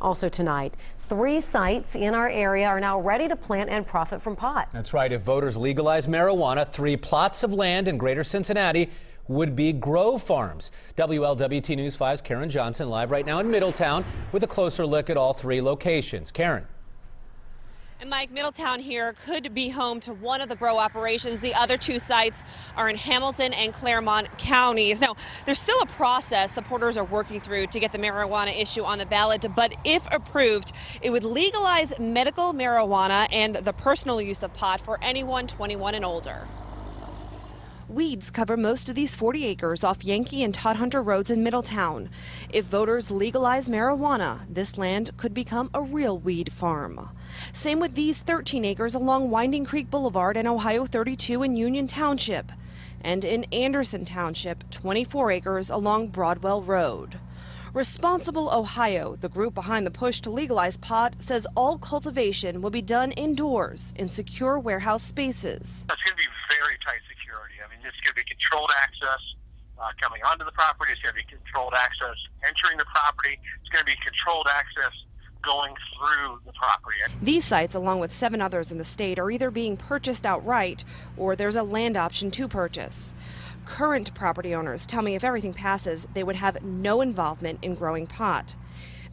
Also tonight, 3 sites in our area are now ready to plant and profit from pot. That's right. If voters legalize marijuana, 3 plots of land in greater Cincinnati would be grow farms. WLWT News 5's Karen Johnson live right now in Middletown with a closer look at all 3 locations. Karen. And Mike, Middletown here could be home to one of the grow operations. The other 2 sites are in Hamilton and Claremont counties. Now, there's still a process supporters are working through to get the marijuana issue on the ballot, but if approved, it would legalize medical marijuana and the personal use of pot for anyone 21 and older. Weeds cover most of these 40 acres off Yankee and Todd Hunter roads in Middletown. If voters legalize marijuana, this land could become a real weed farm. Same with these 13 acres along Winding Creek Boulevard and Ohio 32 in Union Township. And in Anderson Township, 24 acres along Broadwell Road. Responsible Ohio, the group behind the push to legalize pot, says all cultivation will be done indoors in secure warehouse spaces. It's going to be very tight security. I mean, it's going to be controlled access coming onto the property. It's going to be controlled access entering the property. It's going to be controlled access going through the property. These sites, along with 7 others in the state, are either being purchased outright or there's a land option to purchase. Current property owners tell me if everything passes, they would have no involvement in growing pot.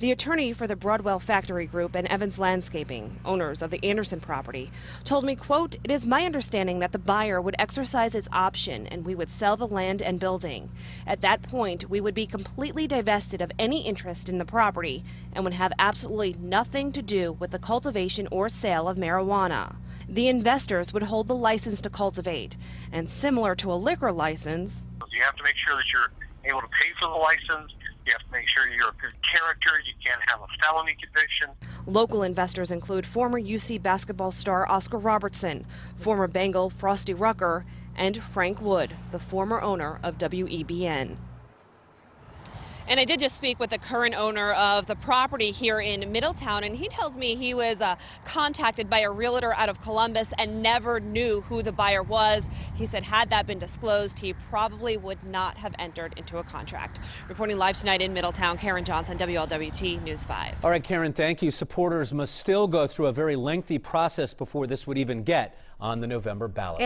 The attorney for the Broadwell Factory Group and Evans Landscaping, owners of the Anderson property, told me, quote, "It is my understanding that the buyer would exercise its option and we would sell the land and building. At that point, we would be completely divested of any interest in the property and would have absolutely nothing to do with the cultivation or sale of marijuana. The investors would hold the license to cultivate, and similar to a liquor license, you have to make sure that you're able to pay for the license. You have to make sure you're a good character. You can't have a felony conviction." Local investors include former UC basketball star Oscar Robertson, former Bengal Frosty Rucker, and Frank Wood, the former owner of WEBN. And I did just speak with the current owner of the property here in Middletown, and he tells me he was contacted by a realtor out of Columbus and never knew who the buyer was. He said had that been disclosed, he probably would not have entered into a contract. Reporting live tonight in Middletown, Karen Johnson, WLWT News 5. All right, Karen, thank you. Supporters must still go through a very lengthy process before this would even get on the November ballot.